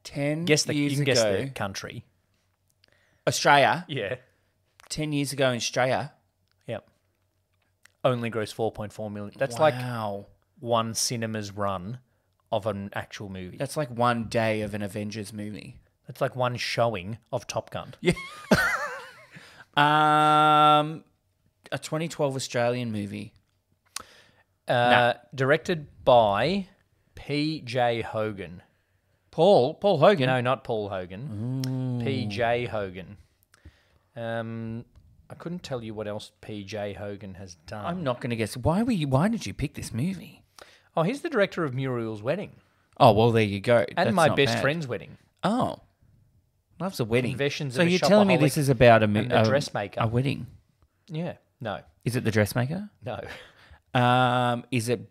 10 years ago. You can guess the country. Australia. Yeah. 10 years ago in Australia. Yep. Only grossed 4.4 million. That's like one cinema's run of an actual movie. That's like one day of an Avengers movie. That's like one showing of Top Gun. Yeah. A 2012 Australian movie. Directed by P.J. Hogan. Paul Hogan? No, not Paul Hogan. P.J. Hogan. I couldn't tell you what else P.J. Hogan has done. I'm not going to guess. Why did you pick this movie? Oh, he's the director of Muriel's Wedding. Oh, well, there you go. And That's My not Best bad. Friend's Wedding. Oh. Loves a wedding. Confessions so of a you're telling me this Shopaholic is about and The Dressmaker. a wedding? Yeah. No. Is it The Dressmaker? No. Is it...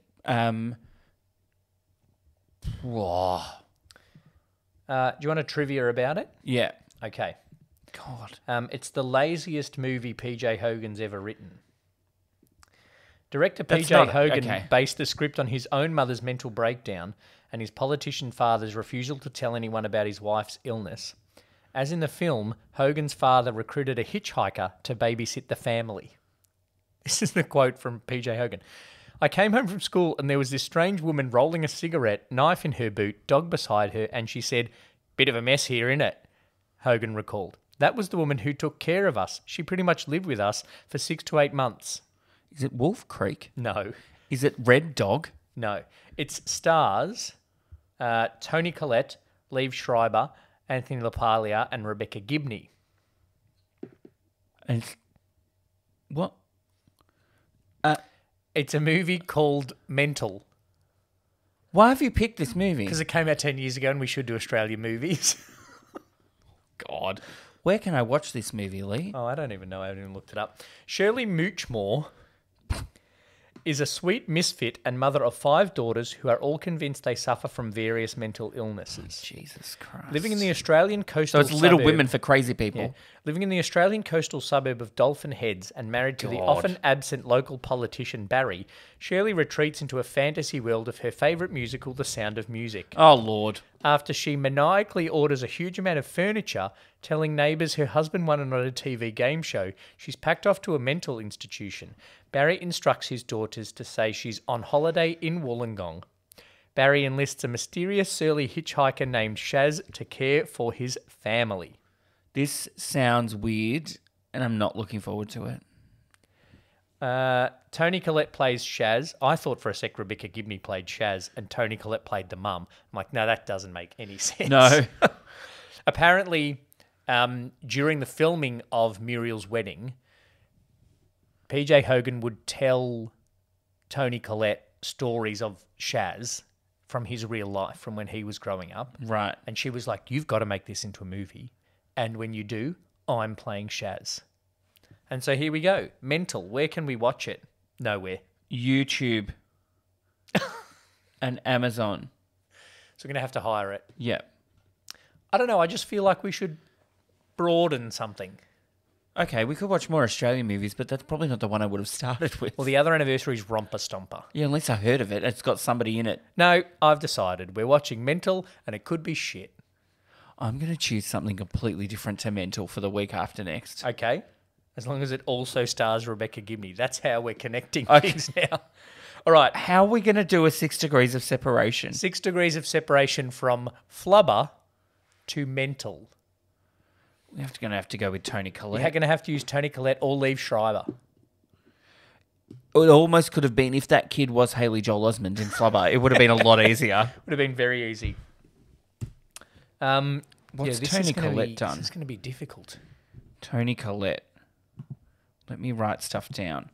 whoa. Do you want a trivia about it? Yeah. Okay. God. It's the laziest movie P.J. Hogan's ever written. Director That's P.J. not- Hogan okay. based the script on his own mother's mental breakdown and his politician father's refusal to tell anyone about his wife's illness. As in the film, Hogan's father recruited a hitchhiker to babysit the family. This is the quote from P.J. Hogan. I came home from school and there was this strange woman rolling a cigarette, knife in her boot, dog beside her, and she said, "Bit of a mess here, innit?" Hogan recalled. That was the woman who took care of us. She pretty much lived with us for 6 to 8 months. Is it Wolf Creek? No. Is it Red Dog? No. It's stars Toni Collette, Liev Schreiber, Anthony LaPaglia, and Rebecca Gibney. And it's... What? It's a movie called Mental. Why have you picked this movie? Because it came out 10 years ago and we should do Australian movies. God. Where can I watch this movie, Lee? Oh, I don't even know. I haven't even looked it up. Shirley Moochmore is a sweet misfit and mother of 5 daughters who are all convinced they suffer from various mental illnesses. Jesus Christ. Living in the Australian coastal So it's Little suburb- Women for crazy people. Yeah. Living in the Australian coastal suburb of Dolphin Heads and married to the often absent local politician Barry, Shirley retreats into a fantasy world of her favourite musical, The Sound of Music. Oh, Lord. After she maniacally orders a huge amount of furniture, telling neighbours her husband won on a TV game show, she's packed off to a mental institution. Barry instructs his daughters to say she's on holiday in Wollongong. Barry enlists a mysterious surly hitchhiker named Shaz to care for his family. This sounds weird, and I'm not looking forward to it. Toni Collette plays Shaz. I thought for a sec Rebecca Gibney played Shaz and Toni Collette played the mum. I'm like, no, that doesn't make any sense. No. Apparently, during the filming of Muriel's Wedding, PJ Hogan would tell Toni Collette stories of Shaz from his real life, from when he was growing up. Right. And she was like, you've got to make this into a movie. And when you do, I'm playing Shaz. And so here we go. Mental. Where can we watch it? Nowhere. YouTube. And Amazon. So we're going to have to hire it. Yeah. I don't know. I just feel like we should broaden something. Okay, we could watch more Australian movies, but that's probably not the one I would have started with. Well, the other anniversary is Romper Stomper. Yeah, unless I heard of it. It's got somebody in it. No, I've decided. We're watching Mental, and it could be shit. I'm going to choose something completely different to Mental for the week after next. Okay? As long as it also stars Rebecca Gibney. That's how we're connecting Okay. things now. All right. How are we going to do a 6 degrees of separation? 6 degrees of separation from Flubber to Mental. We're going to have to go with Tony Collette. You're going to have to use Tony Collette or Liev Schreiber. It almost could have been, if that kid was Haley Joel Osment in Flubber, it would have been a lot easier. Would have been very easy. What's Tony Collette done? This is going to be difficult. Tony Collette. Let me write stuff down.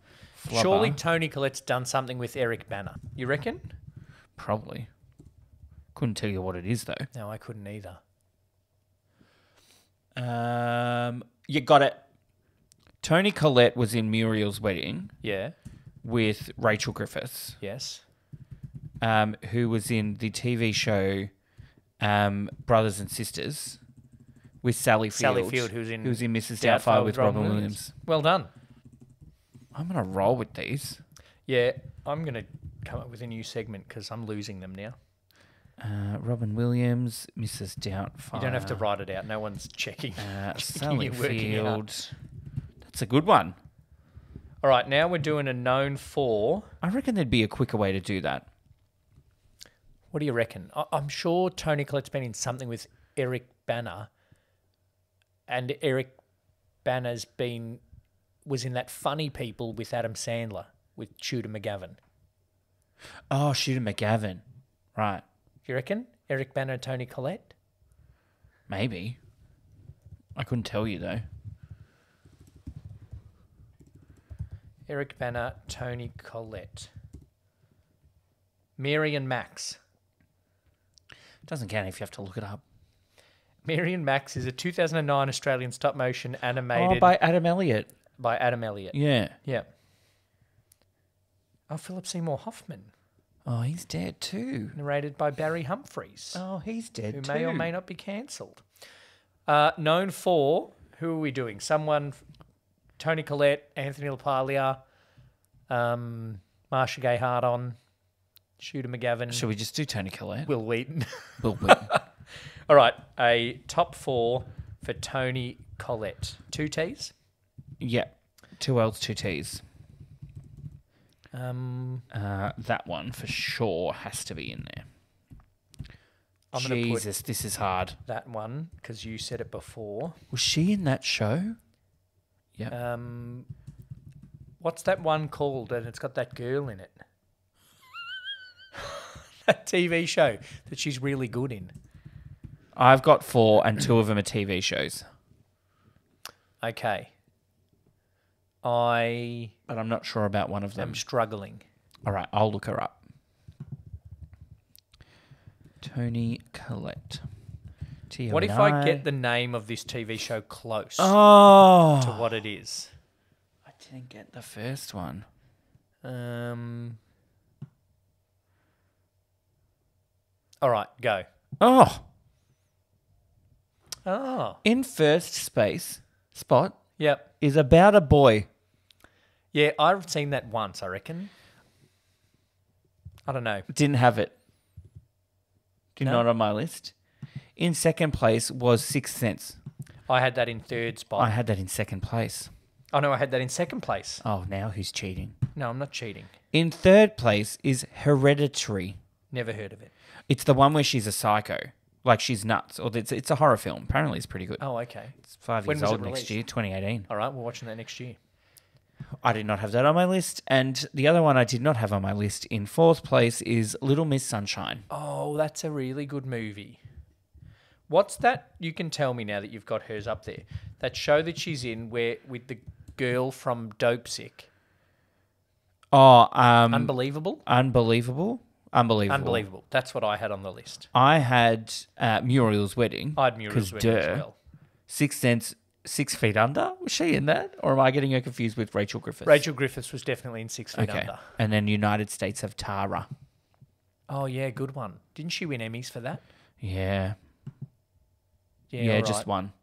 Flubber. Surely Tony Collette's done something with Eric Bana. You reckon? Probably. Couldn't tell you what it is, though. No, I couldn't either. You got it. Tony Collette was in Muriel's Wedding Yeah. with Rachel Griffiths, Yes. who was in the TV show Brothers and Sisters with Sally Field. Sally Field, who's in Mrs. Doubtfire with Robin Williams. Well done. I'm going to roll with these. Yeah, I'm going to come up with a new segment because I'm losing them now. Robin Williams, Mrs. Doubtfire. You don't have to write it out. No one's checking. Sally You're working it out. Field. That's a good one. All right, now we're doing a known for. I reckon there'd be a quicker way to do that. What do you reckon? I'm sure Tony Collette's been in something with Eric Bana, and Eric Bana's was in that Funny People with Adam Sandler with Shooter McGavin. Oh, Shooter McGavin. Right. Do you reckon? Eric Bana and Tony Collette? Maybe. I couldn't tell you, though. Eric Bana, Tony Collette. Mary and Max. Doesn't count if you have to look it up. Mary and Max is a 2009 Australian stop-motion animated Oh, by Adam Elliott. by Adam Elliott. Yeah. Yeah. Oh, Philip Seymour Hoffman. Oh, he's dead too. Narrated by Barry Humphries. Oh, he's dead who too. may or may not be cancelled. Known for, who are we doing? Someone, Tony Collette, Anthony LaPaglia, Marcia Gay Harden, Shooter McGavin. Should we just do Tony Collette? Will Wheaton. Will Wheaton. All right, a top 4 for Tony Collette. 2 T's? Yeah. 2 L's, 2 T's. That one for sure has to be in there. I'm going to put Jesus, this is hard. that one because you said it before. Was she in that show? Yeah. What's that one called? And it's got that girl in it. That TV show that she's really good in. I've got 4 and 2 of them are TV shows. Okay. But I'm not sure about one of them. I'm struggling. All right, I'll look her up. Tony Collette. What if I get the name of this TV show close to Oh, what it is? I didn't get the first one. All right, go. Oh, Oh, in first spot yep. is About a Boy. Yeah, I've seen that once, I reckon. I don't know. Didn't have it. No? Not on my list. In second place was Sixth Sense. I had that in third spot. I had that in second place. Oh, no, I had that in second place. Oh, now who's cheating? No, I'm not cheating. In third place is Hereditary. Never heard of it. It's the one where she's a psycho. Like she's nuts. Or it's a horror film. Apparently it's pretty good. Oh, okay. It's 5 When years was it old next released? year, 2018. All right, we're watching that next year. I did not have that on my list. And the other one I did not have on my list in fourth place is Little Miss Sunshine. Oh, that's a really good movie. What's that? You can tell me now that you've got hers up there. That show that she's in where with the girl from Dope Sick. Oh, Unbelievable? Unbelievable. That's what I had on the list. I had Muriel's Wedding. I had Muriel's Wedding as well. Sixth Sense, 6 Feet Under. Was she in that? Or am I getting her confused with Rachel Griffiths? Rachel Griffiths was definitely in 6 Feet Under. And then United States of Tara. Oh, yeah, good one. Didn't she win Emmys for that? Yeah. Yeah, all right. Just one.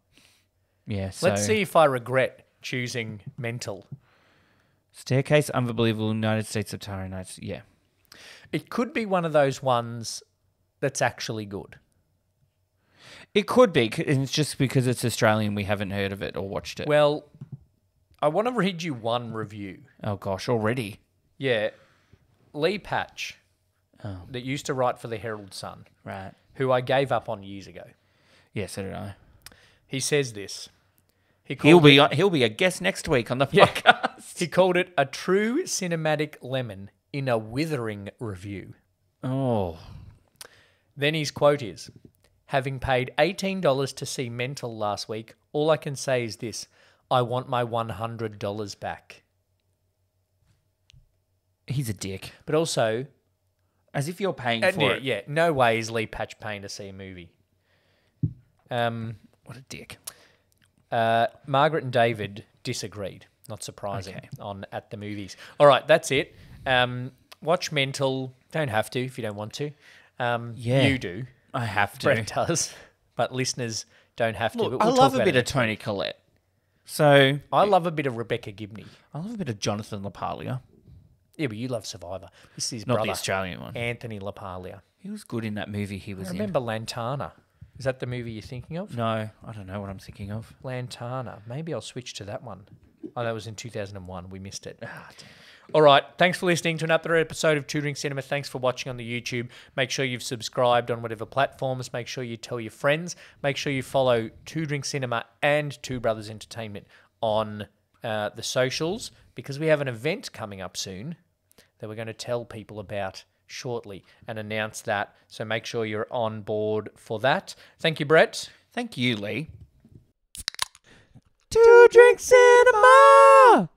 Yeah, so... Let's see if I regret choosing Mental. Staircase, Unbelievable, United States of Tara. Yeah. It could be one of those ones that's actually good. It could be, and it's just because it's Australian we haven't heard of it or watched it. Well, I want to read you one review. Oh, gosh, already? Yeah. Lee Patch, that used to write for the Herald Sun, Right. who I gave up on years ago. Yeah, so did I. He says this. He'll be a guest next week on the podcast. He called it a true cinematic lemon in a withering review. Oh. Then his quote is, having paid $18 to see Mental last week, all I can say is this, I want my $100 back. He's a dick. But also... As if you're paying for it. Yeah, no way is Lee Patch paying to see a movie. What a dick. Margaret and David disagreed, not surprising, on At the Movies. All right, that's it. Watch Mental. Don't have to if you don't want to. You do. I have to. Brett does. But listeners don't have to. Look, But we'll I love talk a about bit it of Toni Collette. So I love a bit of Rebecca Gibney. I love a bit of Jonathan LaPaglia. Yeah, but you love Survivor. This is his Not brother, the Australian one. Anthony LaPaglia. He was good in that movie he was I remember Lantana. Is that the movie you're thinking of? in. No, I don't know what I'm thinking of. Lantana. Maybe I'll switch to that one. Oh, that was in 2001. We missed it. All right. Thanks for listening to another episode of Two Drink Cinema. Thanks for watching on the YouTube. Make sure you've subscribed on whatever platforms. Make sure you tell your friends. Make sure you follow Two Drink Cinema and Two Brothers Entertainment on the socials, because we have an event coming up soon that we're going to tell people about shortly and announce that. So make sure you're on board for that. Thank you, Brett. Thank you, Lee. Two Drink Cinema!